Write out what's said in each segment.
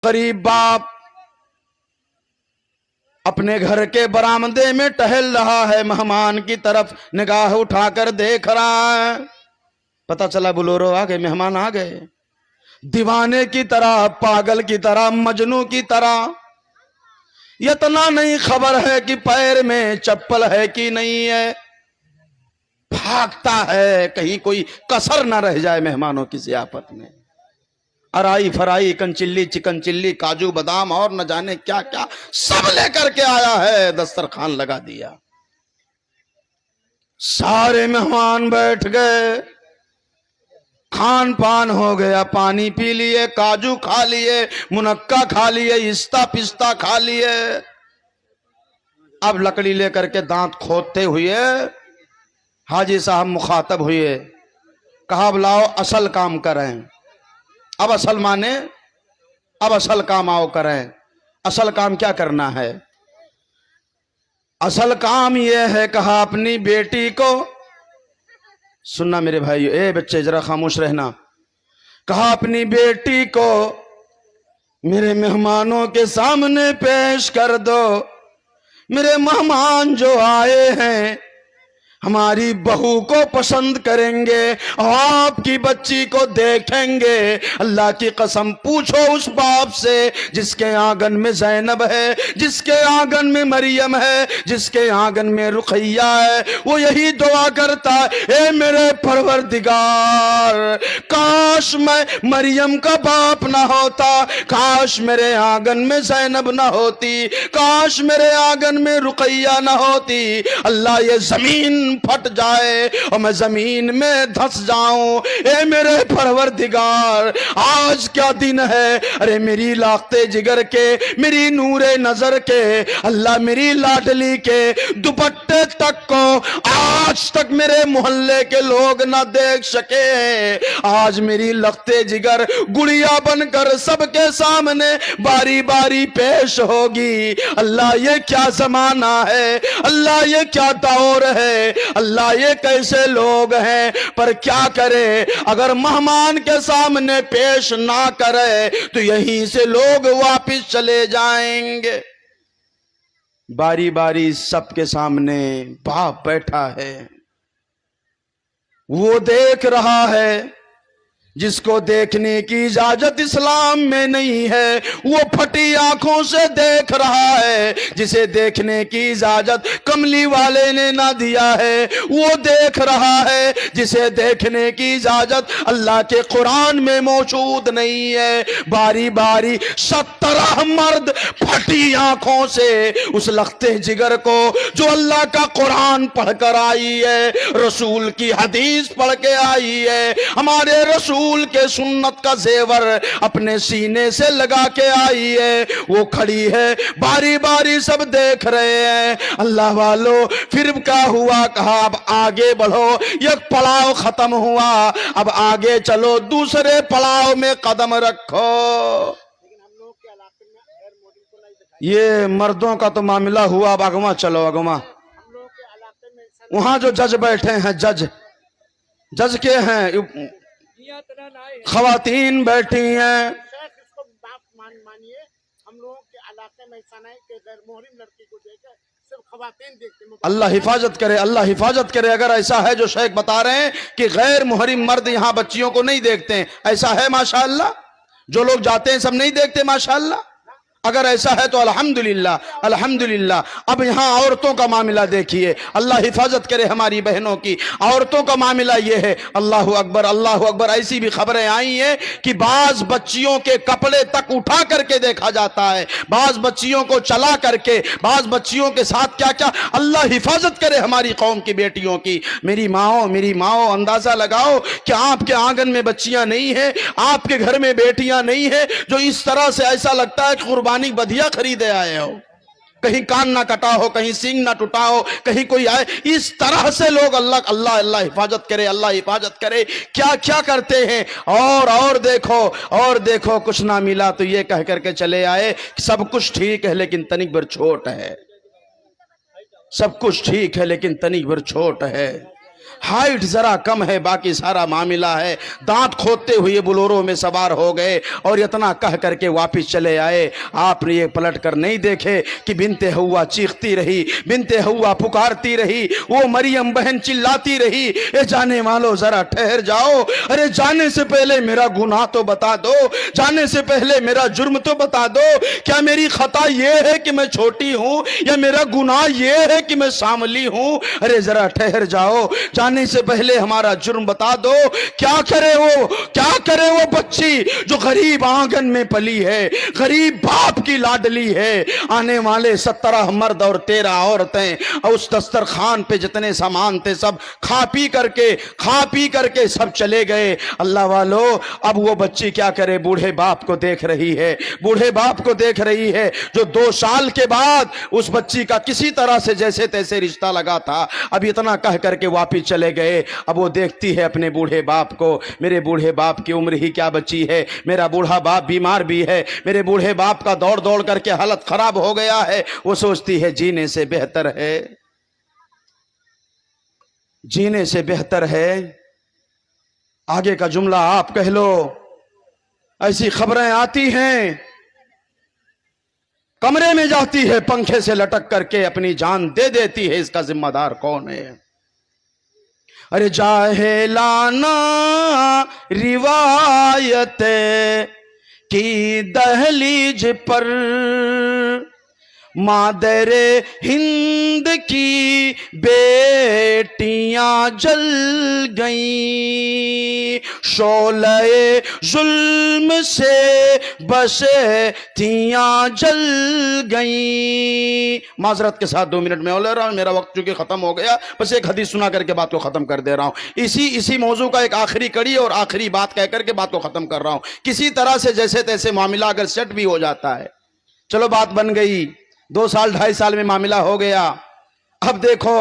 غریب باپ اپنے گھر کے برآمدے میں ٹہل رہا ہے، مہمان کی طرف نگاہ اٹھا کر دیکھ رہا ہے، پتہ چلا بلورو آ گئے، مہمان آ گئے، دیوانے کی طرح، پاگل کی طرح، مجنوں کی طرح، اتنا نہیں خبر ہے کہ پیر میں چپل ہے کہ نہیں ہے، بھاگتا ہے کہیں کوئی کسر نہ رہ جائے مہمانوں کی ضیافت میں، ارائی فرائی، چکن چلی، کاجو بادام اور نہ جانے کیا کیا سب لے کر کے آیا ہے، دسترخوان لگا دیا، سارے مہمان بیٹھ گئے، کھان پان ہو گیا، پانی پی لیے، کاجو کھا لیے، منکا کھا لیے، استا پستا کھا لیے، اب لکڑی لے کر کے دانت کھودتے ہوئے حاجی صاحب مخاطب ہوئے، کہا اب لاؤ اصل کام کریں، اب اصل مانے اب اصل کام آؤ کریں، اصل کام کیا کرنا ہے؟ اصل کام یہ ہے، کہا اپنی بیٹی کو، سننا میرے بھائیو، اے بچے ذرا خاموش رہنا، کہا اپنی بیٹی کو میرے مہمانوں کے سامنے پیش کر دو، میرے مہمان جو آئے ہیں ہماری بہو کو پسند کریں گے، آپ کی بچی کو دیکھیں گے، اللہ کی قسم پوچھو اس باپ سے جس کے آنگن میں زینب ہے، جس کے آنگن میں مریم ہے، جس کے آنگن میں رقیہ ہے، وہ یہی دعا کرتا ہے، اے میرے پروردگار کاش میں مریم کا باپ نہ ہوتا، کاش میرے آنگن میں زینب نہ ہوتی، کاش میرے آنگن میں رقیہ نہ ہوتی، اللہ یہ زمین پھٹ جائے اور میں زمین میں دھس جاؤں، اے میرے پروردگار آج کیا دن ہے، ارے میری لاقتے جگر کے، میری نور نظر کے، اللہ میری لاڈلی کے دوپٹے تک کو آج تک میرے محلے کے لوگ نہ دیکھ سکے، آج میری لختے جگر گڑیا بن کر سب کے سامنے باری باری پیش ہوگی، اللہ یہ کیا زمانہ ہے، اللہ یہ کیا دور ہے، اللہ یہ کیسے لوگ ہیں، پر کیا کرے اگر مہمان کے سامنے پیش نہ کرے تو یہیں سے لوگ واپس چلے جائیں گے، باری باری سب کے سامنے باپ بیٹھا ہے، وہ دیکھ رہا ہے جس کو دیکھنے کی اجازت اسلام میں نہیں ہے، وہ پھٹی آنکھوں سے دیکھ رہا ہے جسے دیکھنے کی اجازت کملی والے نے نہ دیا ہے، وہ دیکھ رہا ہے جسے دیکھنے کی اجازت اللہ کے قرآن میں موجود نہیں ہے، باری باری 17 مرد پھٹی آنکھوں سے اس لختے جگر کو جو اللہ کا قرآن پڑھ کر آئی ہے، رسول کی حدیث پڑھ کے آئی ہے، ہمارے رسول کے سنت کا زیور اپنے سینے سے لگا کے آئی ہے، وہ کھڑی ہے، باری باری سب دیکھ رہے ہیں، اللہ والو پھر کیا ہوا، کہا اب آگے بڑھو، یک پڑاؤ ختم ہوا، اب آگے چلو دوسرے پڑاؤ میں قدم رکھو، یہ مردوں کا تو معاملہ ہوا، اب اگواں چلو، اگواں وہاں جو جج بیٹھے ہیں، جج کے ہیں، خواتین بیٹھی ہیں، ہم لوگوں کے علاقے میں ایسا نہیں کہ غیر محرم لڑکی کو دیکھے صرف خواتین دیکھتے ہیں، اللہ حفاظت کرے، اللہ حفاظت کرے، اگر ایسا ہے جو شیخ بتا رہے ہیں کہ غیر محرم مرد یہاں بچیوں کو نہیں دیکھتے ہیں، ایسا ہے ماشاءاللہ؟ جو لوگ جاتے ہیں سب نہیں دیکھتے ماشاءاللہ؟ اگر ایسا ہے تو الحمدللہ الحمدللہ۔ اب یہاں عورتوں کا معاملہ دیکھیے، اللہ حفاظت کرے ہماری بہنوں کی، عورتوں کا معاملہ یہ ہے، اللہ اکبر اللہ اکبر، ایسی بھی خبریں آئی ہیں کہ بعض بچیوں کے کپڑے تک اٹھا کر کے دیکھا جاتا ہے، بعض بچیوں کو چلا کر کے، بعض بچیوں کے ساتھ کیا کیا، اللہ حفاظت کرے ہماری قوم کی بیٹیوں کی۔ میری ماؤں اندازہ لگاؤ کہ آپ کے آنگن میں بچیاں نہیں ہیں، آپ کے گھر میں بیٹیاں نہیں ہیں، جو اس طرح سے ایسا لگتا ہے کہ قربانی بدیا خریدے آئے ہو، کہیں کان نہ کٹا ہو، کہیں سینگ نہ ٹوٹا ہو، کہیں کوئی آئے، اس طرح سے لوگ اللہ حفاظت کرے، اللہ حفاظت کرے، کیا کیا کرتے ہیں، اور دیکھو کچھ نہ ملا تو یہ کہہ کر کے چلے آئے کہ سب کچھ ٹھیک ہے لیکن تنک بھر چھوٹ ہے، سب کچھ ٹھیک ہے لیکن تنک بھر چھوٹ ہے، ہائٹ ذرا کم ہے باقی سارا معاملہ ہے. دانت کھودتے ہوئے بلورو میں سوار ہو گئے اور اتنا کہہ کر کے واپس چلے آئے. آپ نے یہ پلٹ کر نہیں دیکھے کہ بنت ہوا چیختی رہی, بنت ہوا پکارتی رہی, وہ مریم بہن چلاتی رہی, اے جانے والو ذرا ٹھہر جاؤ, ارے جانے سے پہلے میرا گناہ تو بتا دو, جانے سے پہلے میرا جرم تو بتا دو. کیا میری خطا یہ ہے کہ میں چھوٹی ہوں, یا میرا گناہ یہ ہے کہ میں ساملی ہوں؟ ارے ذرا ٹھہر جاؤ, جانے سے پہلے ہمارا جرم بتا دو. کیا کرے وہ بچی جو غریب آنگن میں پلی ہے, غریب باپ کی لاڈلی ہے. آنے والے 17 مرد اور 13 عورتیں, اور اس دسترخوان پہ جتنے سامان تھے سب کھا پی کر کے سب چلے گئے. اللہ والو, اب وہ بچی کیا کرے؟ بوڑھے باپ کو دیکھ رہی ہے, جو 2 سال کے بعد اس بچی کا کسی طرح سے جیسے تیسے رشتہ لگا تھا. اب اتنا کہہ کر کے واپس چلے گئے. اب وہ دیکھتی ہے اپنے بوڑھے باپ کو, میرے بوڑھے باپ کی عمر ہی کیا بچی ہے, میرا بوڑھا باپ بیمار بھی ہے, میرے بوڑھے باپ کا دوڑ کر کے حالت خراب ہو گیا ہے. وہ سوچتی ہے جینے سے بہتر ہے. آگے کا جملہ آپ کہہ لو. ایسی خبریں آتی ہیں, کمرے میں جاتی ہے, پنکھے سے لٹک کر کے اپنی جان دے دیتی ہے. اس کا ذمہ دار کون ہے؟ ارے جاہلانہ روایت کی دہلیج پر مادر ہند کی بیٹیاں جل گئیں, شعلہ ظلم سے بستیاں جل گئیں. معذرت کے ساتھ 2 منٹ میں اور لے رہا ہوں, میرا وقت چونکہ ختم ہو گیا, بس ایک حدیث سنا کر کے بات کو ختم کر دے رہا ہوں. اسی موضوع کا ایک آخری کڑی اور آخری بات کہہ کر کے بات کو ختم کر رہا ہوں. کسی طرح سے جیسے تیسے معاملہ اگر سیٹ بھی ہو جاتا ہے, چلو بات بن گئی, 2 سال 2.5 سال میں معاملہ ہو گیا. اب دیکھو,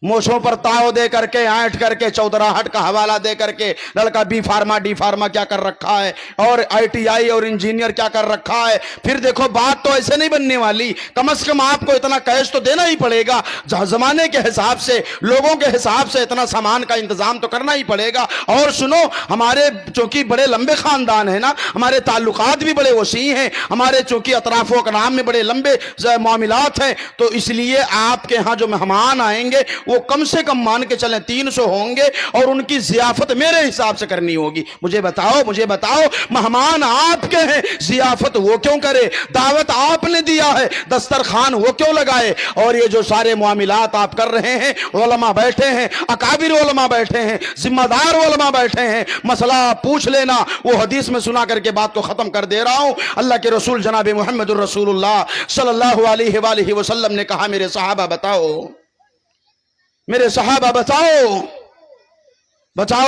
موچھوں پر تاؤ دے کر کے, آئٹ کر کے, چودراہٹ کا حوالہ دے کر کے, لڑکا بی فارما ڈی فارما کیا کر رکھا ہے, اور ITI اور انجینئر کیا کر رکھا ہے. پھر دیکھو بات تو ایسے نہیں بننے والی, کم از کم آپ کو اتنا کیش تو دینا ہی پڑے گا, زمانے کے حساب سے, لوگوں کے حساب سے اتنا سامان کا انتظام تو کرنا ہی پڑے گا. اور سنو, ہمارے چونکہ بڑے لمبے خاندان ہیں نا, ہمارے تعلقات بھی بڑے وسیع ہیں, ہمارے چونکہ اطراف و اکنام میں بڑے لمبے معاملات ہیں, تو اس لیے آپ کے ہاں جو مہمان آئیں گے وہ کم سے کم مان کے چلیں 300 ہوں گے, اور ان کی ضیافت میرے حساب سے کرنی ہوگی. مجھے بتاؤ مہمان آپ کے ہیں, ضیافت وہ کیوں کرے؟ دعوت آپ نے دیا ہے, دسترخوان وہ کیوں لگائے؟ اور یہ جو سارے معاملات آپ کر رہے ہیں, علماء بیٹھے ہیں, اکابر علماء بیٹھے ہیں, ذمہ دار علماء بیٹھے ہیں, مسئلہ پوچھ لینا. وہ حدیث میں سنا کر کے بات کو ختم کر دے رہا ہوں. اللہ کے رسول جناب محمد الرسول اللہ صلی اللہ علیہ وآلہ وسلم نے کہا, میرے صحابہ بتاؤ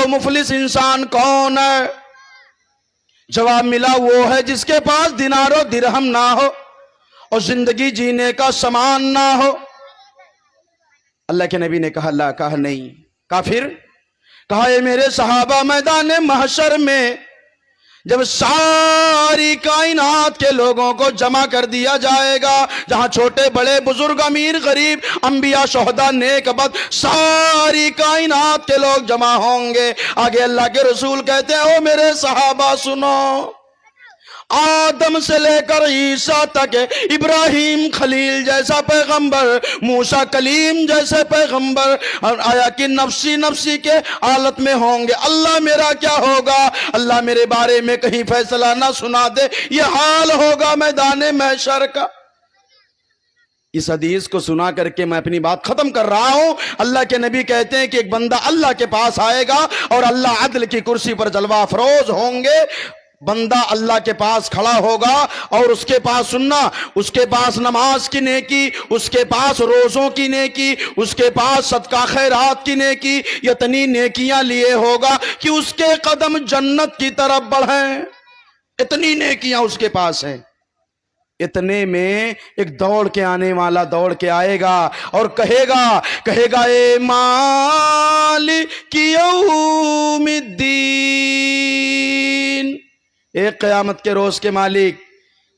مفلس انسان کون ہے؟ جواب ملا, وہ ہے جس کے پاس دینار و درہم نہ ہو اور زندگی جینے کا سامان نہ ہو. اللہ کے نبی نے کہا, اللہ کہا نہیں. کافر کہا, اے میرے صحابہ, میدان محشر میں جب ساری کائنات کے لوگوں کو جمع کر دیا جائے گا, جہاں چھوٹے بڑے بزرگ امیر غریب انبیاء شہداء نیک بد ساری کائنات کے لوگ جمع ہوں گے, آگے اللہ کے رسول کہتے ہیں, او میرے صحابہ سنو, آدم سے لے کر عیسیٰ تک, ابراہیم خلیل جیسا پیغمبر, موسیٰ کلیم جیسے پیغمبر, آیا کہ نفسی کے حالت میں ہوں گے. اللہ میرا کیا ہوگا؟ اللہ میرے بارے میں کہیں فیصلہ نہ سنا دے, یہ حال ہوگا میدان محشر کا. اس حدیث کو سنا کر کے میں اپنی بات ختم کر رہا ہوں. اللہ کے نبی کہتے ہیں کہ ایک بندہ اللہ کے پاس آئے گا اور اللہ عدل کی کرسی پر جلوہ افروز ہوں گے. بندہ اللہ کے پاس کھڑا ہوگا اور اس کے پاس سننا, اس کے پاس نماز کی نیکی, اس کے پاس روزوں کی نیکی, اس کے پاس صدقہ خیرات کی نیکی, اتنی نیکیاں لیے ہوگا کہ اس کے قدم جنت کی طرف بڑھیں. اتنی نیکیاں اس کے پاس ہیں. اتنے میں ایک دوڑ کے آنے والا دوڑ کے آئے گا اور کہے گا اے مالک یوم الدین, ایک قیامت کے روز کے مالک,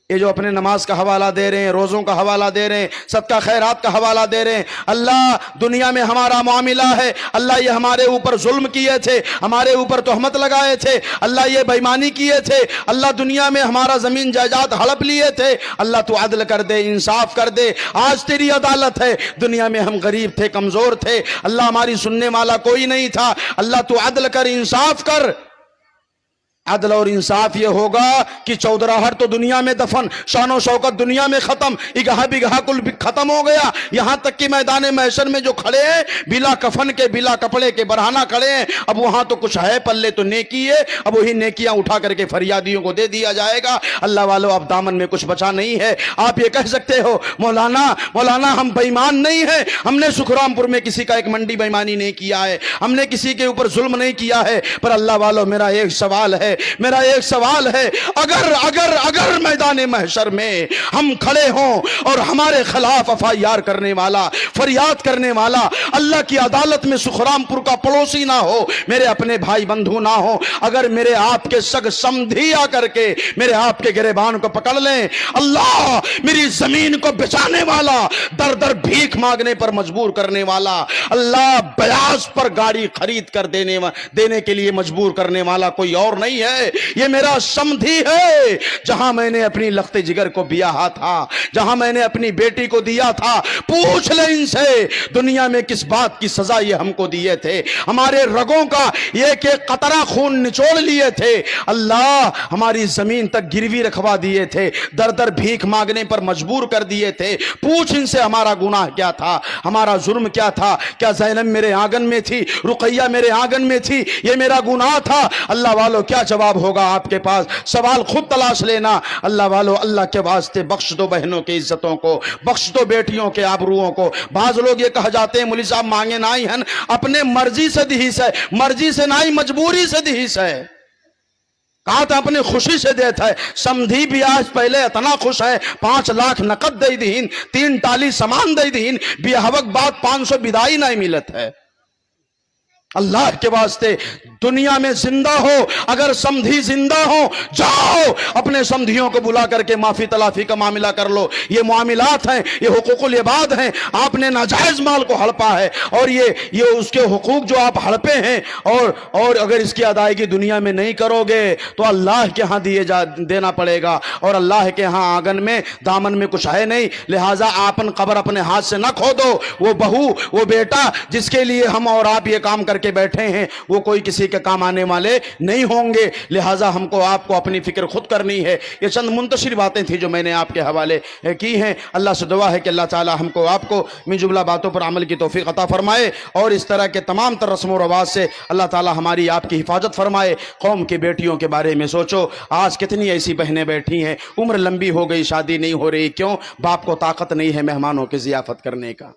یہ جو اپنے نماز کا حوالہ دے رہے ہیں، روزوں کا حوالہ دے رہے ہیں، صدقہ خیرات کا حوالہ دے رہے ہیں، اللہ دنیا میں ہمارا معاملہ ہے، اللہ یہ ہمارے اوپر ظلم کیے تھے، ہمارے اوپر تہمت لگائے تھے، اللہ یہ بے ایمانی کیے تھے، اللہ دنیا میں ہمارا زمین جائیداد ہڑپ لیے تھے، اللہ تو عدل کر دے، انصاف کر دے، آج تیری عدالت ہے، دنیا میں ہم غریب تھے، کمزور تھے، اللہ ہماری سننے والا کوئی نہیں تھا، اللہ تو عدل کر، انصاف کر۔ عدل اور انصاف یہ ہوگا کہ چودراہٹ تو دنیا میں دفن، شان و شوکت دنیا میں ختم، اگہا بگہا کل ختم ہو گیا، یہاں تک کہ میدان محشر میں جو کھڑے ہیں بلا کفن کے، بلا کپڑے کے، برہنہ کھڑے ہیں، اب وہاں تو کچھ ہے پلے تو نیکی ہے، اب وہی نیکیاں اٹھا کر کے فریادیوں کو دے دیا جائے گا۔ اللہ والو اب دامن میں کچھ بچا نہیں ہے۔ آپ یہ کہہ سکتے ہو مولانا ہم بے ایمان نہیں ہیں، ہم نے سکھرام پور میں کسی کا ایک منڈی بے ایمانی نہیں کیا ہے، ہم نے کسی کے اوپر ظلم نہیں کیا ہے، پر اللہ والو میرا ایک سوال ہے، اگر میدان محشر میں ہم کھڑے ہوں اور ہمارے خلاف FIR کرنے والا، فریاد کرنے والا اللہ کی عدالت میں سکھرام پور کا پڑوسی نہ ہو، میرے اپنے بھائی بندھو نہ ہو، اگر میرے آپ کے سگ سمدھی آ کر کے میرے آپ کے گریبان کو پکڑ لیں، اللہ میری زمین کو بچانے والا، در در بھیک مانگنے پر مجبور کرنے والا، اللہ بیاض پر گاڑی خرید کر دینے کے لیے مجبور کرنے والا کوئی اور نہیں ہے، یہ میرا سمدھی ہے، جہاں میں نے اپنی لخت جگر کو بیاہا تھا، جہاں میں نے اپنی بیٹی کو دیا تھا، پوچھ لیں ان سے دنیا میں کس بات کی سزا یہ ہم کو دیے تھے، ہمارے رگوں کا ایک ایک قطرہ خون نچوڑ لیے تھے، اللہ ہماری زمین تک گروی رکھوا دیے تھے، در در بھیک مانگنے پر مجبور کر دیے تھے، پوچھ ان سے ہمارا گناہ کیا تھا، ہمارا جرم کیا تھا، کیا زینب میرے آنگن میں تھی، رقیہ میرے آنگن میں تھی، یہ میرا گناہ تھا، اللہ والو کیا جواب ہوگا آپ کے پاس، سوال خود تلاش لینا، اللہ والو اللہ کے واسطے بخش دو بہنوں کی عزتوں کو، بخش دو بیٹیوں کے آبروؤں کو۔ بعض لوگ یہ کہہ جاتے ہیں مولوی صاحب مانگے نہ ہی ہیں، اپنے مرضی سے دہیس ہے، مرضی سے نہ ہی مجبوری سے دہیس ہے، کہا تھا اپنے خوشی سے دیتا ہے، سمدھی بھی آج پہلے اتنا خوش ہے 5 لاکھ نقد دے دین، 3 ٹالی سامان دے دین، بیہوک بعد 500 بدائی نہیں ملت ہے۔ اللہ کے واسطے دنیا میں زندہ ہو، اگر سمدھی زندہ ہو، جاؤ اپنے سمدھیوں کو بلا کر کے معافی تلافی کا معاملہ کر لو، یہ معاملات ہیں، یہ حقوق العباد ہیں، آپ نے ناجائز مال کو ہڑپا ہے، اور یہ اس کے حقوق جو آپ ہڑپے ہیں، اور اگر اس کی ادائیگی دنیا میں نہیں کرو گے تو اللہ کے ہاں دینا پڑے گا، اور اللہ کے ہاں آنگن میں دامن میں کچھ ہے نہیں، لہٰذا آپن قبر اپنے ہاتھ سے نہ کھودو، وہ بہو وہ بیٹا جس کے لیے ہم اور آپ یہ کام کر کے بیٹھے ہیں وہ کوئی کسی کے کام آنے والے نہیں ہوں گے، لہٰذا ہم کو آپ کو اپنی فکر خود کرنی ہے۔ یہ چند منتشر باتیں تھیں جو میں نے آپ کے حوالے کی ہیں، اللہ سے دعا ہے کہ اللہ تعالی ہم کو آپ کو من جملہ باتوں پر عمل کی توفیق عطا فرمائے، اور اس طرح کے تمام تر رسم و رواج سے اللہ تعالی ہماری آپ کی حفاظت فرمائے۔ قوم کی بیٹیوں کے بارے میں سوچو، آج کتنی ایسی بہنیں بیٹھی ہیں، عمر لمبی ہو گئی، شادی نہیں ہو رہی، کیوں؟ باپ کو طاقت نہیں ہے مہمانوں کی ضیافت کرنے کا۔